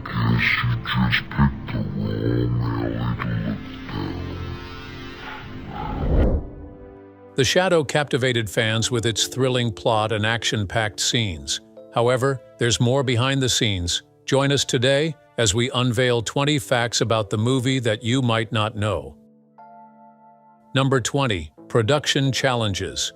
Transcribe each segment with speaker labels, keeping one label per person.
Speaker 1: Guess you just picked the wrong alley to look down.
Speaker 2: The Shadow captivated fans with its thrilling plot and action-packed scenes. However, there's more behind the scenes. Join us today as we unveil 20 facts about the movie that you might not know. Number 20. Production challenges.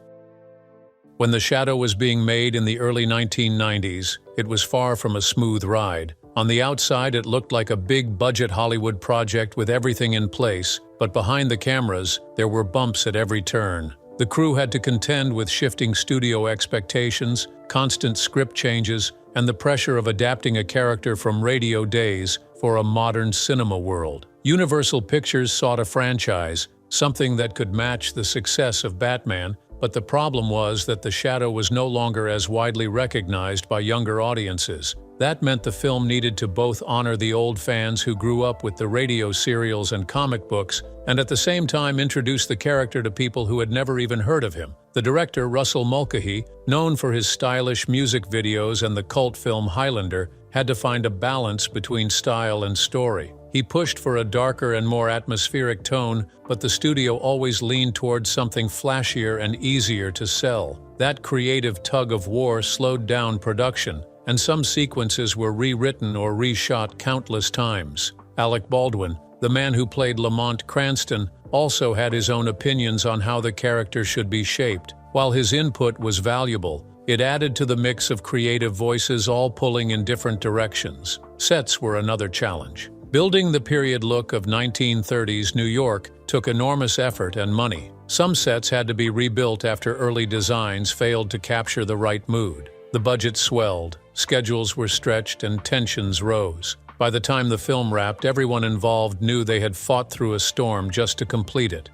Speaker 2: When The Shadow was being made in the early 1990s, it was far from a smooth ride. On the outside, it looked like a big-budget Hollywood project with everything in place, but behind the cameras, there were bumps at every turn. The crew had to contend with shifting studio expectations, constant script changes, and the pressure of adapting a character from radio days for a modern cinema world. Universal Pictures sought a franchise, something that could match the success of Batman, but the problem was that The Shadow was no longer as widely recognized by younger audiences. That meant the film needed to both honor the old fans who grew up with the radio serials and comic books, and at the same time introduce the character to people who had never even heard of him. The director, Russell Mulcahy, known for his stylish music videos and the cult film Highlander, had to find a balance between style and story. He pushed for a darker and more atmospheric tone, but the studio always leaned towards something flashier and easier to sell. That creative tug-of-war slowed down production, and some sequences were rewritten or reshot countless times. Alec Baldwin, the man who played Lamont Cranston, also had his own opinions on how the character should be shaped. While his input was valuable, it added to the mix of creative voices all pulling in different directions. Sets were another challenge. Building the period look of 1930s New York took enormous effort and money. Some sets had to be rebuilt after early designs failed to capture the right mood. The budget swelled, schedules were stretched, and tensions rose. By the time the film wrapped, everyone involved knew they had fought through a storm just to complete it.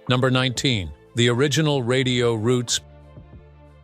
Speaker 2: Number 19. The original radio roots.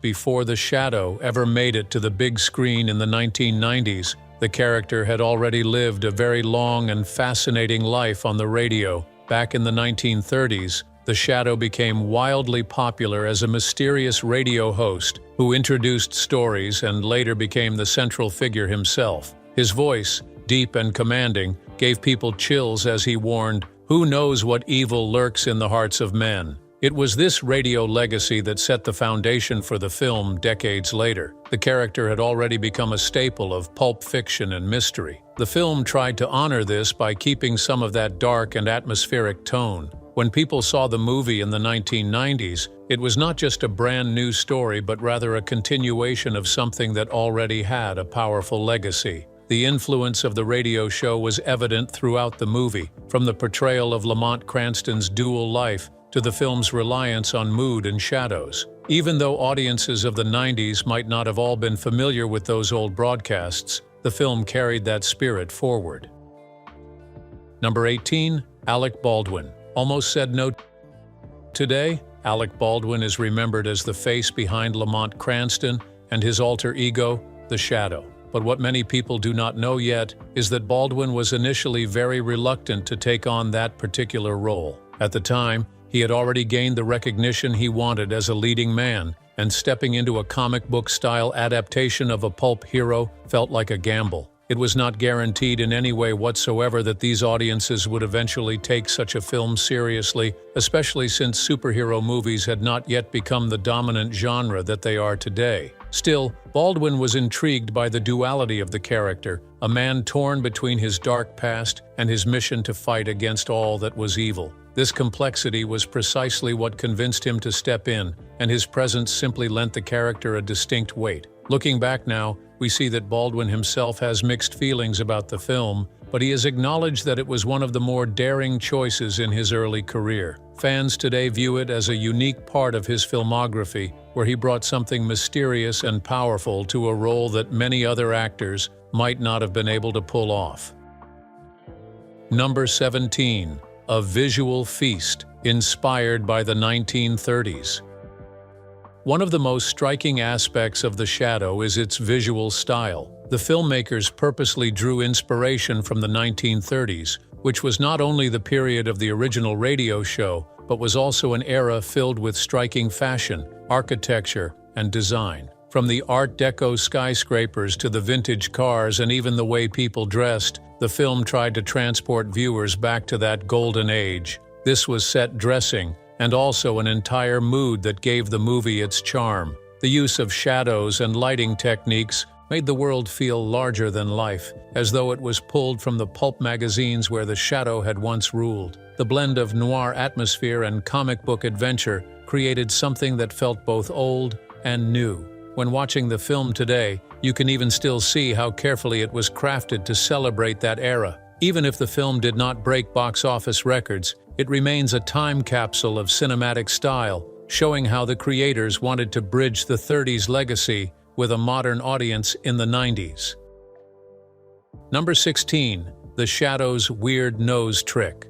Speaker 2: Before The Shadow ever made it to the big screen in the 1990s, the character had already lived a very long and fascinating life on the radio. Back in the 1930s, The Shadow became wildly popular as a mysterious radio host who introduced stories and later became the central figure himself. His voice, deep and commanding, gave people chills as he warned, "Who knows what evil lurks in the hearts of men?" It was this radio legacy that set the foundation for the film decades later. The character had already become a staple of pulp fiction and mystery. The film tried to honor this by keeping some of that dark and atmospheric tone. When people saw the movie in the 1990s, it was not just a brand new story but rather a continuation of something that already had a powerful legacy. The influence of the radio show was evident throughout the movie, from the portrayal of Lamont Cranston's dual life to the film's reliance on mood and shadows. Even though audiences of the 90s might not have all been familiar with those old broadcasts, the film carried that spirit forward. Number 18. Alec Baldwin. Almost said no. Today, Alec Baldwin is remembered as the face behind Lamont Cranston and his alter ego, The Shadow. But what many people do not know yet is that Baldwin was initially very reluctant to take on that particular role. At the time, he had already gained the recognition he wanted as a leading man, and stepping into a comic book-style adaptation of a pulp hero felt like a gamble. It was not guaranteed in any way whatsoever that these audiences would eventually take such a film seriously, especially since superhero movies had not yet become the dominant genre that they are today. Still, Baldwin was intrigued by the duality of the character, a man torn between his dark past and his mission to fight against all that was evil. This complexity was precisely what convinced him to step in, and his presence simply lent the character a distinct weight. Looking back now, we see that Baldwin himself has mixed feelings about the film, but he has acknowledged that it was one of the more daring choices in his early career. Fans today view it as a unique part of his filmography, where he brought something mysterious and powerful to a role that many other actors might not have been able to pull off. Number 17. A visual feast, inspired by the 1930s. One of the most striking aspects of The Shadow is its visual style. The filmmakers purposely drew inspiration from the 1930s, which was not only the period of the original radio show, but was also an era filled with striking fashion, architecture, and design. From the Art Deco skyscrapers to the vintage cars and even the way people dressed, the film tried to transport viewers back to that golden age. This was set dressing, and also an entire mood that gave the movie its charm. The use of shadows and lighting techniques made the world feel larger than life, as though it was pulled from the pulp magazines where the shadow had once ruled. The blend of noir atmosphere and comic book adventure created something that felt both old and new. When watching the film today, you can even still see how carefully it was crafted to celebrate that era. Even if the film did not break box office records, it remains a time capsule of cinematic style, showing how the creators wanted to bridge the 30s legacy with a modern audience in the 90s. Number 16. The Shadow's Weird Nose Trick.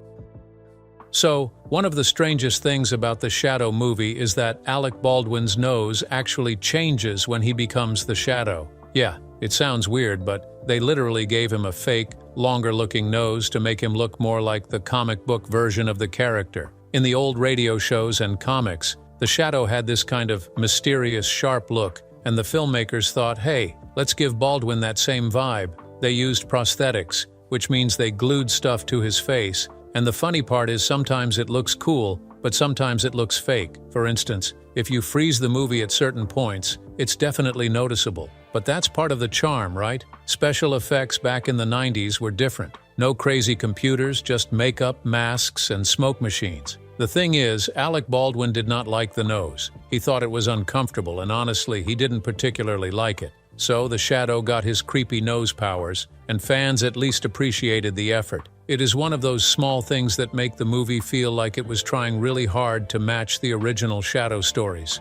Speaker 2: So, one of the strangest things about the Shadow movie is that Alec Baldwin's nose actually changes when he becomes the Shadow. Yeah, it sounds weird, but they literally gave him a fake, longer-looking nose to make him look more like the comic book version of the character. In the old radio shows and comics, the Shadow had this kind of mysterious, sharp look, and the filmmakers thought, hey, let's give Baldwin that same vibe. They used prosthetics, which means they glued stuff to his face. And the funny part is sometimes it looks cool, but sometimes it looks fake. For instance, if you freeze the movie at certain points, it's definitely noticeable. But that's part of the charm, right? Special effects back in the 90s were different. No crazy computers, just makeup, masks, and smoke machines. The thing is, Alec Baldwin did not like the nose. He thought it was uncomfortable, and honestly, he didn't particularly like it. So the Shadow got his creepy nose powers, and fans at least appreciated the effort. It is one of those small things that make the movie feel like it was trying really hard to match the original Shadow stories.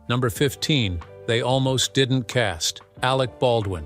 Speaker 2: Number 15. They almost didn't cast Alec Baldwin.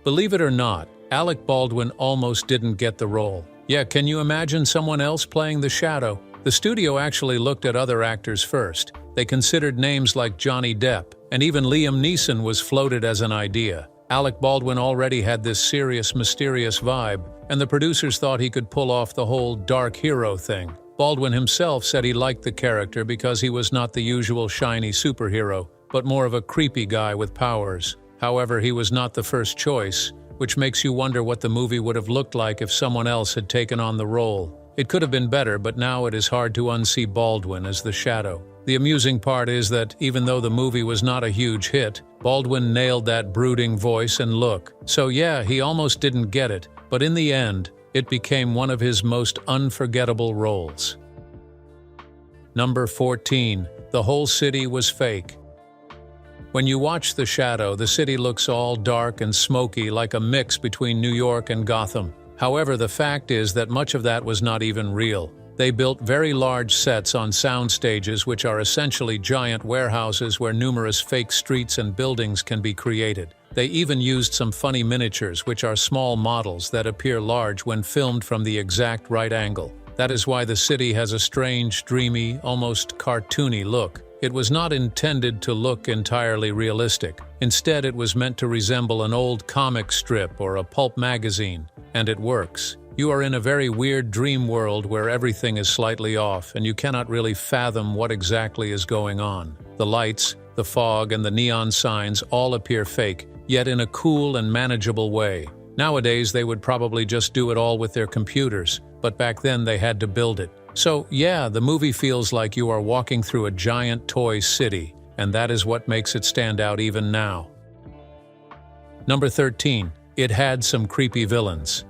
Speaker 2: Believe it or not, Alec Baldwin almost didn't get the role. Yeah, can you imagine someone else playing the Shadow? The studio actually looked at other actors first. They considered names like Johnny Depp, and even Liam Neeson was floated as an idea. Alec Baldwin already had this serious, mysterious vibe, and the producers thought he could pull off the whole dark hero thing. Baldwin himself said he liked the character because he was not the usual shiny superhero, but more of a creepy guy with powers. However, he was not the first choice, which makes you wonder what the movie would have looked like if someone else had taken on the role. It could have been better, but now it is hard to unsee Baldwin as the Shadow. The amusing part is that even though the movie was not a huge hit, Baldwin nailed that brooding voice and look. So yeah, he almost didn't get it, but in the end, it became one of his most unforgettable roles. Number 14. The whole city was fake. When you watch The Shadow, the city looks all dark and smoky, like a mix between New York and Gotham. However, the fact is that much of that was not even real. They built very large sets on sound stages, which are essentially giant warehouses where numerous fake streets and buildings can be created. They even used some funny miniatures, which are small models that appear large when filmed from the exact right angle. That is why the city has a strange, dreamy, almost cartoony look. It was not intended to look entirely realistic. Instead, it was meant to resemble an old comic strip or a pulp magazine, and it works. You are in a very weird dream world where everything is slightly off, and you cannot really fathom what exactly is going on. The lights, the fog, and the neon signs all appear fake, yet in a cool and manageable way. Nowadays, they would probably just do it all with their computers, but back then they had to build it. So yeah, the movie feels like you are walking through a giant toy city, and that is what makes it stand out even now. Number 13. It had some creepy villains.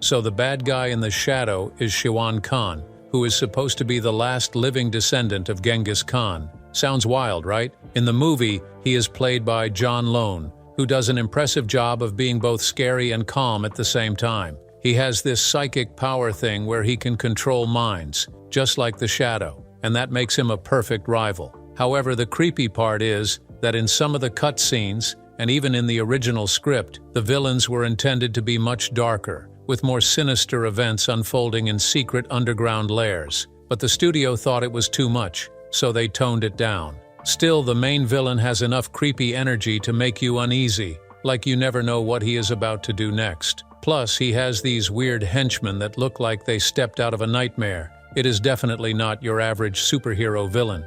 Speaker 2: So the bad guy in The Shadow is Shiwan Khan, who is supposed to be the last living descendant of Genghis Khan. Sounds wild, right? In the movie, he is played by John Lone, who does an impressive job of being both scary and calm at the same time. He has this psychic power thing where he can control minds, just like the Shadow, and that makes him a perfect rival. However, the creepy part is that in some of the cutscenes, and even in the original script, the villains were intended to be much darker, with more sinister events unfolding in secret underground lairs. But the studio thought it was too much, so they toned it down. Still, the main villain has enough creepy energy to make you uneasy, like you never know what he is about to do next. Plus, he has these weird henchmen that look like they stepped out of a nightmare. It is definitely not your average superhero villain.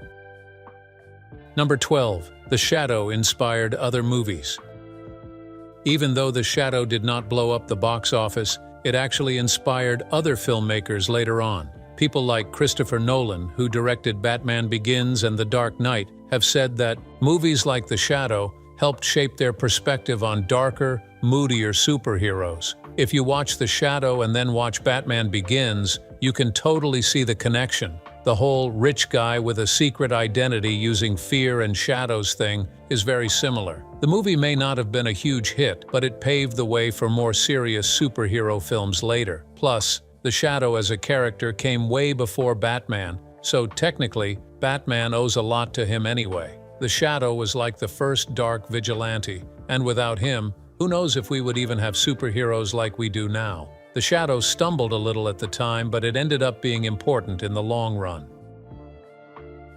Speaker 2: Number 12. The Shadow inspired other movies. Even though The Shadow did not blow up the box office, it actually inspired other filmmakers later on. People like Christopher Nolan, who directed Batman Begins and The Dark Knight, have said that movies like The Shadow helped shape their perspective on darker, moodier superheroes. If you watch The Shadow and then watch Batman Begins, you can totally see the connection. The whole rich guy with a secret identity using fear and shadows thing is very similar. The movie may not have been a huge hit, but it paved the way for more serious superhero films later. Plus, The Shadow as a character came way before Batman, so technically, Batman owes a lot to him anyway. The Shadow was like the first dark vigilante, and without him, who knows if we would even have superheroes like we do now. The Shadow stumbled a little at the time, but it ended up being important in the long run.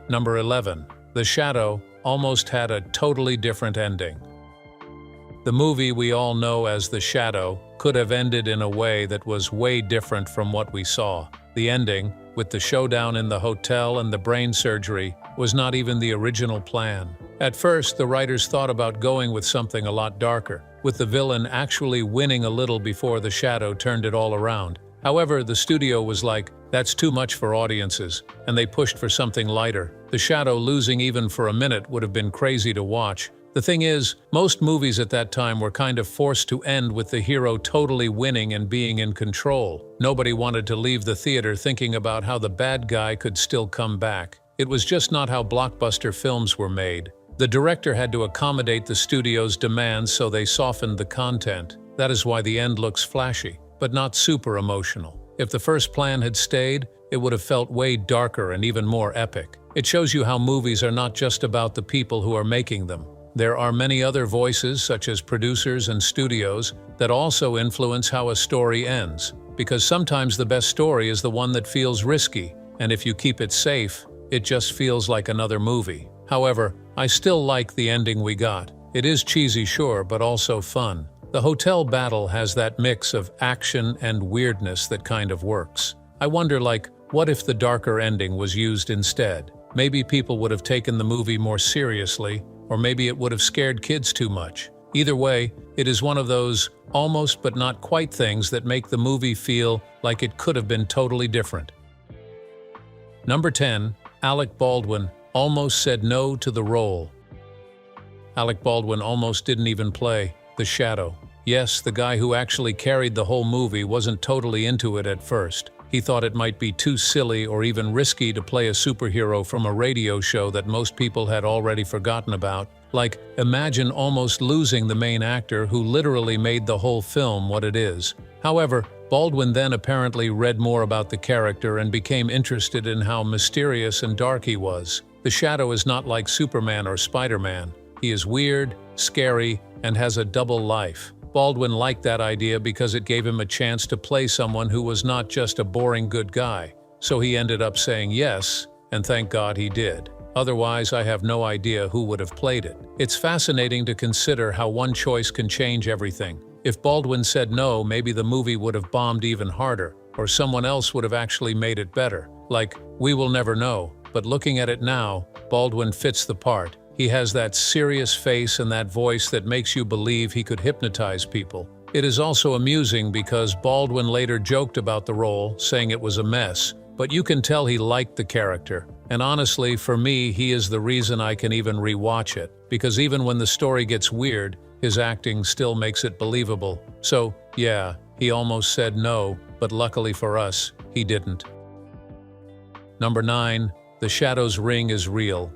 Speaker 2: Number 11. The Shadow almost had a totally different ending. The movie we all know as The Shadow could have ended in a way that was way different from what we saw. The ending, with the showdown in the hotel and the brain surgery, was not even the original plan. At first, the writers thought about going with something a lot darker, with the villain actually winning a little before the Shadow turned it all around. However, the studio was like, that's too much for audiences, and they pushed for something lighter. The Shadow losing even for a minute would have been crazy to watch. The thing is, most movies at that time were kind of forced to end with the hero totally winning and being in control. Nobody wanted to leave the theater thinking about how the bad guy could still come back. It was just not how blockbuster films were made. The director had to accommodate the studio's demands, so they softened the content. That is why the end looks flashy, but not super emotional. If the first plan had stayed, it would have felt way darker and even more epic. It shows you how movies are not just about the people who are making them. There are many other voices, such as producers and studios, that also influence how a story ends. Because sometimes the best story is the one that feels risky, and if you keep it safe, it just feels like another movie. However, I still like the ending we got. It is cheesy, sure, but also fun. The hotel battle has that mix of action and weirdness that kind of works. I wonder, what if the darker ending was used instead? Maybe people would have taken the movie more seriously, or maybe it would have scared kids too much. Either way, it is one of those almost but not quite things that make the movie feel like it could have been totally different. Number 10. Alec Baldwin almost said no to the role. Alec Baldwin almost didn't even play The Shadow. Yes, the guy who actually carried the whole movie wasn't totally into it at first. He thought it might be too silly or even risky to play a superhero from a radio show that most people had already forgotten about. Imagine almost losing the main actor who literally made the whole film what it is. However, Baldwin then apparently read more about the character and became interested in how mysterious and dark he was. The Shadow is not like Superman or Spider-Man. He is weird, scary, and has a double life. Baldwin liked that idea because it gave him a chance to play someone who was not just a boring good guy. So he ended up saying yes, and thank God he did. Otherwise, I have no idea who would have played it. It's fascinating to consider how one choice can change everything. If Baldwin said no, maybe the movie would have bombed even harder, or someone else would have actually made it better. We will never know, but looking at it now, Baldwin fits the part. He has that serious face and that voice that makes you believe he could hypnotize people. It is also amusing because Baldwin later joked about the role, saying it was a mess, but you can tell he liked the character. And honestly, for me, he is the reason I can even rewatch it, because even when the story gets weird, his acting still makes it believable. So, yeah, he almost said no, but luckily for us, he didn't. Number 9. The Shadow's ring is real.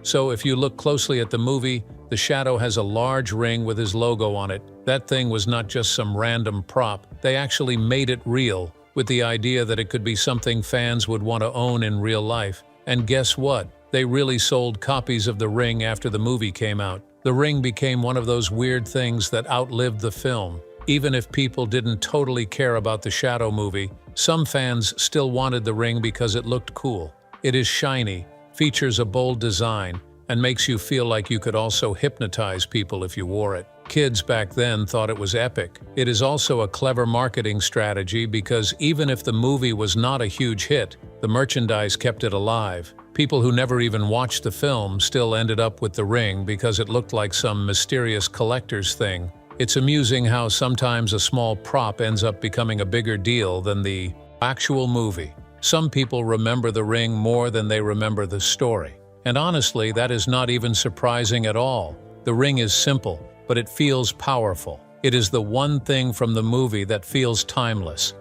Speaker 2: So if you look closely at the movie, the Shadow has a large ring with his logo on it. That thing was not just some random prop. They actually made it real, with the idea that it could be something fans would want to own in real life. And guess what? They really sold copies of the ring after the movie came out. The ring became one of those weird things that outlived the film. Even if people didn't totally care about the Shadow movie, some fans still wanted the ring because it looked cool. It is shiny, features a bold design, and makes you feel like you could also hypnotize people if you wore it. Kids back then thought it was epic. It is also a clever marketing strategy because even if the movie was not a huge hit, the merchandise kept it alive. People who never even watched the film still ended up with the ring because it looked like some mysterious collector's thing. It's amusing how sometimes a small prop ends up becoming a bigger deal than the actual movie. Some people remember the ring more than they remember the story. And honestly, that is not even surprising at all. The ring is simple, but it feels powerful. It is the one thing from the movie that feels timeless.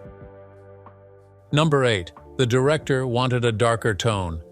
Speaker 2: Number 8. The director wanted a darker tone.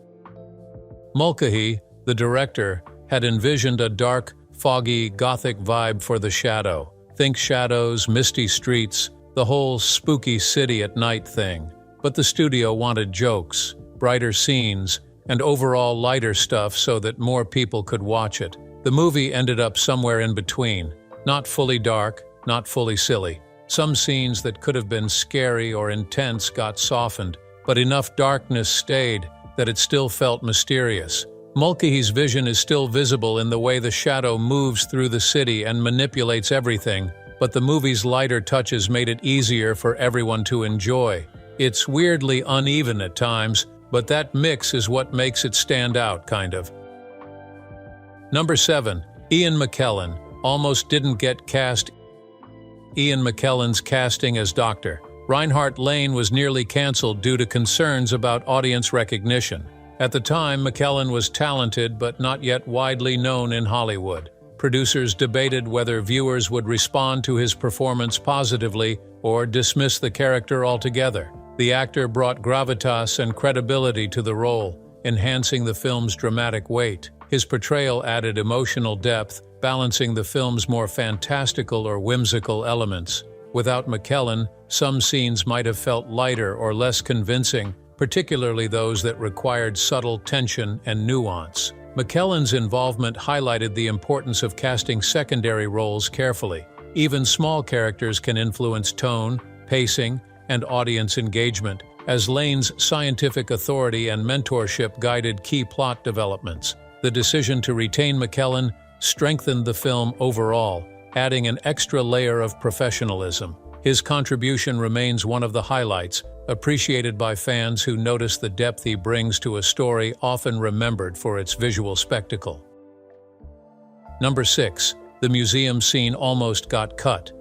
Speaker 2: Mulcahy, the director, had envisioned a dark, foggy, gothic vibe for The Shadow. Think shadows, misty streets, the whole spooky city at night thing. But the studio wanted jokes, brighter scenes, and overall lighter stuff so that more people could watch it. The movie ended up somewhere in between, not fully dark, not fully silly. Some scenes that could have been scary or intense got softened, but enough darkness stayed that it still felt mysterious. Mulcahy's vision is still visible in the way the shadow moves through the city and manipulates everything, but the movie's lighter touches made it easier for everyone to enjoy. It's weirdly uneven at times, but that mix is what makes it stand out, kind of. Number 7. Ian McKellen almost didn't get cast. Ian McKellen's casting as Dr. Reinhardt Lane was nearly cancelled due to concerns about audience recognition. At the time, McKellen was talented but not yet widely known in Hollywood. Producers debated whether viewers would respond to his performance positively or dismiss the character altogether. The actor brought gravitas and credibility to the role, enhancing the film's dramatic weight. His portrayal added emotional depth, balancing the film's more fantastical or whimsical elements. Without McKellen, some scenes might have felt lighter or less convincing, particularly those that required subtle tension and nuance. McKellen's involvement highlighted the importance of casting secondary roles carefully. Even small characters can influence tone, pacing, and audience engagement, as Lane's scientific authority and mentorship guided key plot developments. The decision to retain McKellen strengthened the film overall, adding an extra layer of professionalism. His contribution remains one of the highlights, appreciated by fans who notice the depth he brings to a story often remembered for its visual spectacle. Number 6. The museum scene almost got cut.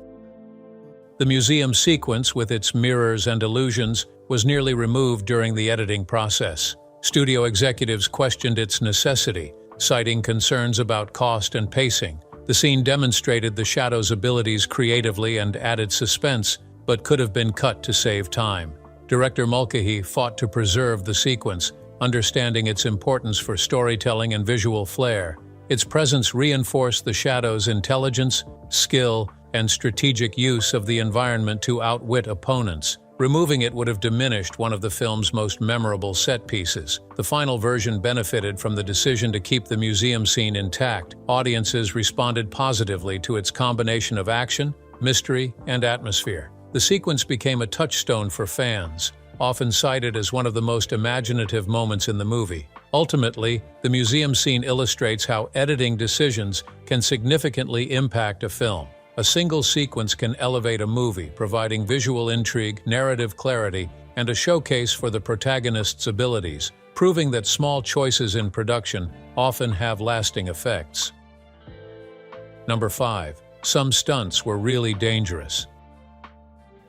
Speaker 2: The museum sequence, with its mirrors and illusions, was nearly removed during the editing process. Studio executives questioned its necessity, citing concerns about cost and pacing. The scene demonstrated the shadow's abilities creatively and added suspense, but could have been cut to save time. Director Mulcahy fought to preserve the sequence, understanding its importance for storytelling and visual flair. Its presence reinforced the shadow's intelligence, skill, and strategic use of the environment to outwit opponents. Removing it would have diminished one of the film's most memorable set pieces. The final version benefited from the decision to keep the museum scene intact. Audiences responded positively to its combination of action, mystery, and atmosphere. The sequence became a touchstone for fans, often cited as one of the most imaginative moments in the movie. Ultimately, the museum scene illustrates how editing decisions can significantly impact a film. A single sequence can elevate a movie, providing visual intrigue, narrative clarity, and a showcase for the protagonist's abilities, proving that small choices in production often have lasting effects. Number 5. Some stunts were really dangerous.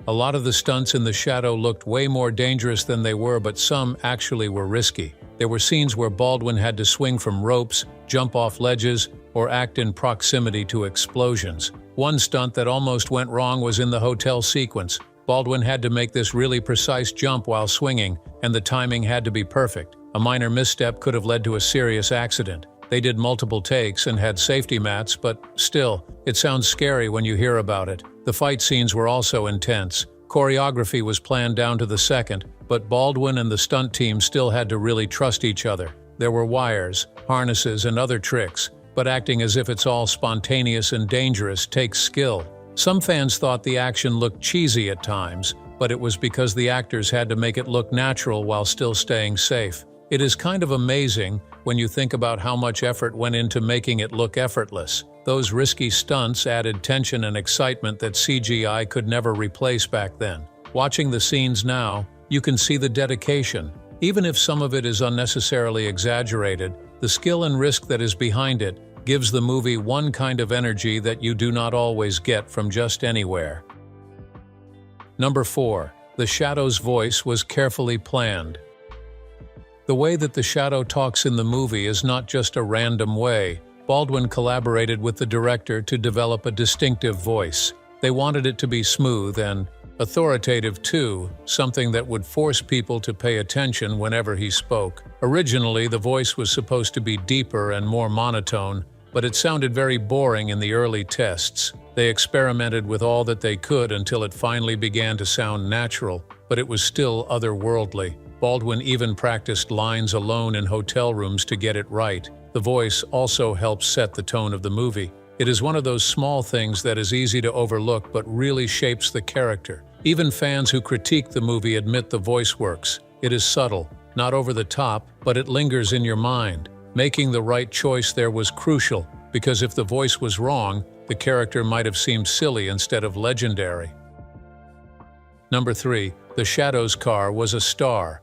Speaker 2: A lot of the stunts in The Shadow looked way more dangerous than they were, but some actually were risky. There were scenes where Baldwin had to swing from ropes, jump off ledges, or act in proximity to explosions. One stunt that almost went wrong was in the hotel sequence. Baldwin had to make this really precise jump while swinging, and the timing had to be perfect. A minor misstep could have led to a serious accident. They did multiple takes and had safety mats, but still, it sounds scary when you hear about it. The fight scenes were also intense. Choreography was planned down to the second, but Baldwin and the stunt team still had to really trust each other. There were wires, harnesses, and other tricks, but acting as if it's all spontaneous and dangerous takes skill. Some fans thought the action looked cheesy at times, but it was because the actors had to make it look natural while still staying safe. It is kind of amazing when you think about how much effort went into making it look effortless. Those risky stunts added tension and excitement that CGI could never replace back then. Watching the scenes now, you can see the dedication, Even if some of it is unnecessarily exaggerated, the skill and risk that is behind it gives the movie one kind of energy that you do not always get from just anywhere. Number 4. The Shadow's voice was carefully planned. The way that the Shadow talks in the movie is not just a random way. Baldwin collaborated with the director to develop a distinctive voice. They wanted it to be smooth and authoritative too, something that would force people to pay attention whenever he spoke. Originally, the voice was supposed to be deeper and more monotone, but it sounded very boring in the early tests. They experimented with all that they could until it finally began to sound natural, but it was still otherworldly. Baldwin even practiced lines alone in hotel rooms to get it right. The voice also helps set the tone of the movie. It is one of those small things that is easy to overlook but really shapes the character. Even fans who critique the movie admit the voice works. It is subtle, not over the top, but it lingers in your mind. Making the right choice there was crucial, because if the voice was wrong, the character might have seemed silly instead of legendary. Number 3. The Shadow's car was a star.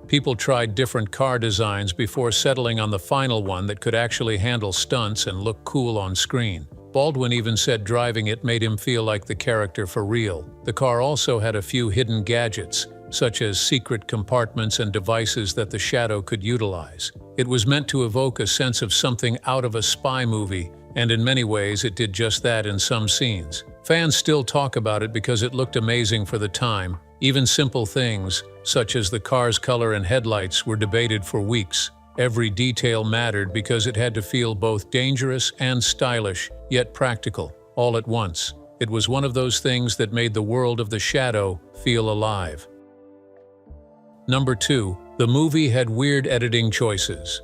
Speaker 2: People tried different car designs before settling on the final one that could actually handle stunts and look cool on screen. Baldwin even said driving it made him feel like the character for real. The car also had a few hidden gadgets, such as secret compartments and devices that the Shadow could utilize. It was meant to evoke a sense of something out of a spy movie, and in many ways it did just that in some scenes. Fans still talk about it because it looked amazing for the time. Even simple things, such as the car's color and headlights, were debated for weeks. Every detail mattered because it had to feel both dangerous and stylish, yet practical, all at once. It was one of those things that made the world of the Shadow feel alive. Number 2. The movie had weird editing choices.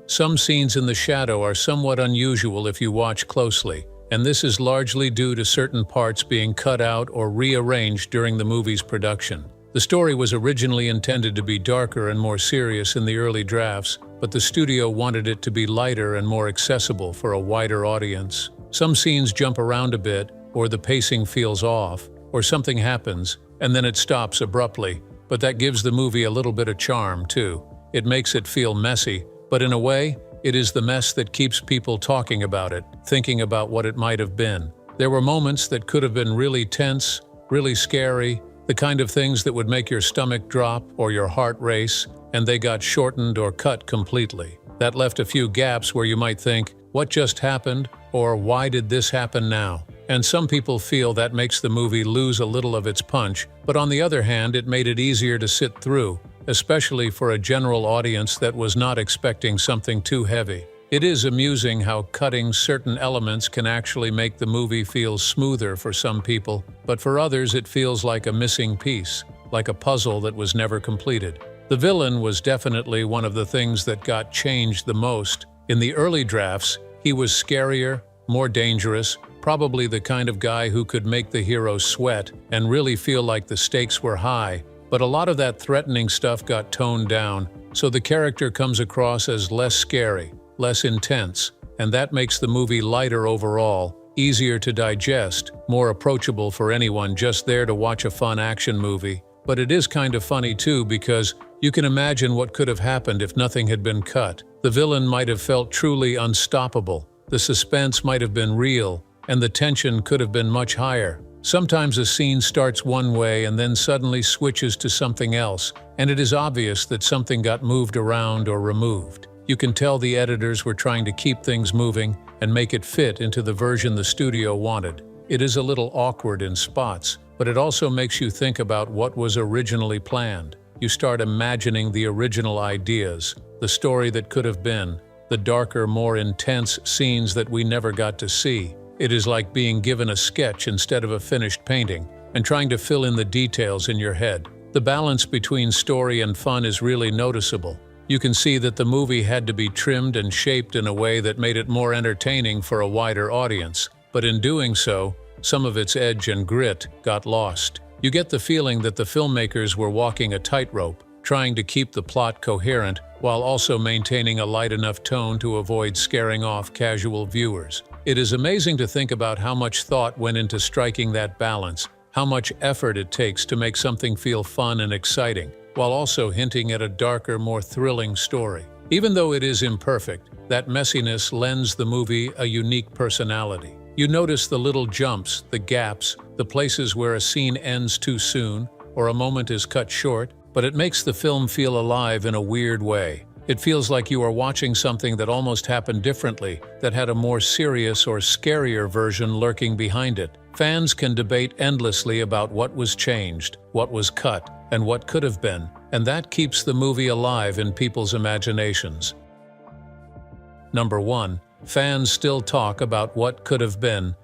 Speaker 2: Some scenes in The Shadow are somewhat unusual if you watch closely, and this is largely due to certain parts being cut out or rearranged during the movie's production. The story was originally intended to be darker and more serious in the early drafts, but the studio wanted it to be lighter and more accessible for a wider audience. Some scenes jump around a bit, or the pacing feels off, or something happens, and then it stops abruptly, but that gives the movie a little bit of charm, too. It makes it feel messy, but in a way, it is the mess that keeps people talking about it, thinking about what it might have been. There were moments that could have been really tense, really scary, the kind of things that would make your stomach drop or your heart race, and they got shortened or cut completely. That left a few gaps where you might think, what just happened? Or why did this happen now? And some people feel that makes the movie lose a little of its punch, but on the other hand, it made it easier to sit through, especially for a general audience that was not expecting something too heavy. It is amusing how cutting certain elements can actually make the movie feel smoother for some people, but for others it feels like a missing piece, like a puzzle that was never completed. The villain was definitely one of the things that got changed the most. In the early drafts, he was scarier, more dangerous, probably the kind of guy who could make the hero sweat and really feel like the stakes were high. But a lot of that threatening stuff got toned down, so the character comes across as less scary, less intense, and that makes the movie lighter overall, easier to digest, more approachable for anyone just there to watch a fun action movie. But it is kind of funny too, because you can imagine what could have happened if nothing had been cut. The villain might have felt truly unstoppable, the suspense might have been real, and the tension could have been much higher. Sometimes a scene starts one way and then suddenly switches to something else, and it is obvious that something got moved around or removed. You can tell the editors were trying to keep things moving and make it fit into the version the studio wanted. It is a little awkward in spots, but it also makes you think about what was originally planned. You start imagining the original ideas, the story that could have been, the darker, more intense scenes that we never got to see. It is like being given a sketch instead of a finished painting, and trying to fill in the details in your head. The balance between story and fun is really noticeable. You can see that the movie had to be trimmed and shaped in a way that made it more entertaining for a wider audience, but in doing so, some of its edge and grit got lost. You get the feeling that the filmmakers were walking a tightrope, trying to keep the plot coherent while also maintaining a light enough tone to avoid scaring off casual viewers. It is amazing to think about how much thought went into striking that balance, how much effort it takes to make something feel fun and exciting, while also hinting at a darker, more thrilling story. Even though it is imperfect, that messiness lends the movie a unique personality. You notice the little jumps, the gaps, the places where a scene ends too soon or a moment is cut short, but it makes the film feel alive in a weird way. It feels like you are watching something that almost happened differently, that had a more serious or scarier version lurking behind it. Fans can debate endlessly about what was changed, what was cut, and what could have been, and that keeps the movie alive in people's imaginations. Number 1. Fans still talk about what could have been.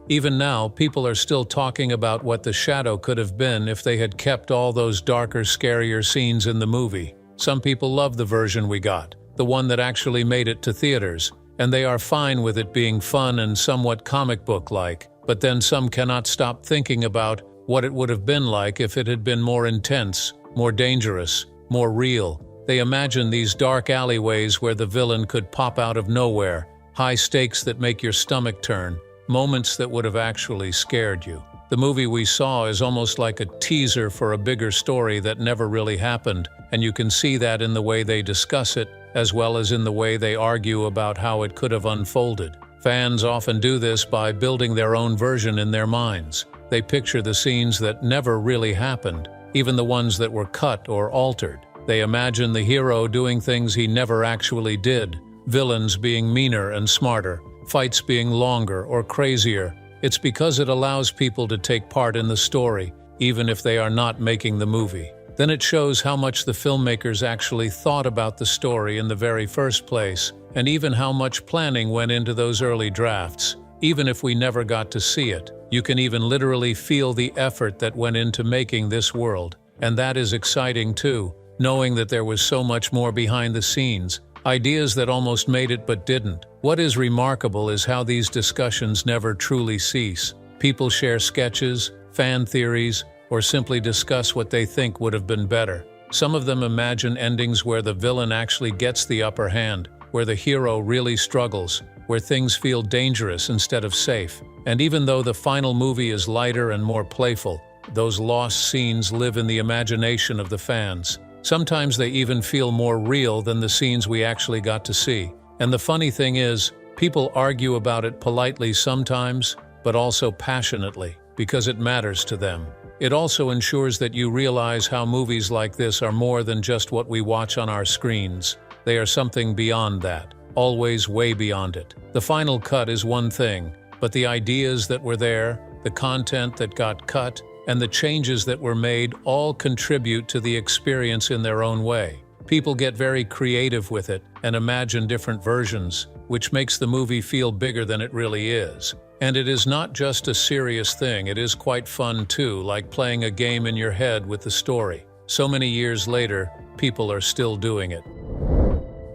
Speaker 2: Even now, people are still talking about what the shadow could have been if they had kept all those darker, scarier scenes in the movie. Some people love the version we got, the one that actually made it to theaters, and they are fine with it being fun and somewhat comic book-like. But then some cannot stop thinking about what it would have been like if it had been more intense, more dangerous, more real. They imagine these dark alleyways where the villain could pop out of nowhere, high stakes that make your stomach turn, moments that would have actually scared you. The movie we saw is almost like a teaser for a bigger story that never really happened, and you can see that in the way they discuss it, as well as in the way they argue about how it could have unfolded. Fans often do this by building their own version in their minds. They picture the scenes that never really happened, even the ones that were cut or altered. They imagine the hero doing things he never actually did, villains being meaner and smarter, fights being longer or crazier. It's because it allows people to take part in the story, even if they are not making the movie. Then it shows how much the filmmakers actually thought about the story in the very first place, and even how much planning went into those early drafts. Even if we never got to see it, you can even literally feel the effort that went into making this world. And that is exciting too, knowing that there was so much more behind the scenes, ideas that almost made it but didn't. What is remarkable is how these discussions never truly cease. People share sketches, fan theories, or simply discuss what they think would have been better. Some of them imagine endings where the villain actually gets the upper hand, where the hero really struggles, where things feel dangerous instead of safe. And even though the final movie is lighter and more playful, those lost scenes live in the imagination of the fans. Sometimes they even feel more real than the scenes we actually got to see. And the funny thing is, people argue about it politely sometimes, but also passionately, because it matters to them. It also ensures that you realize how movies like this are more than just what we watch on our screens. They are something beyond that, always way beyond it. The final cut is one thing, but the ideas that were there, the content that got cut, and the changes that were made all contribute to the experience in their own way. People get very creative with it and imagine different versions, which makes the movie feel bigger than it really is. And it is not just a serious thing, it is quite fun too, like playing a game in your head with the story. So many years later, people are still doing it.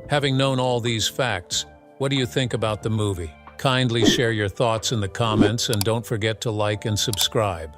Speaker 2: Having known all these facts, what do you think about the movie? Kindly share your thoughts in the comments and don't forget to like and subscribe.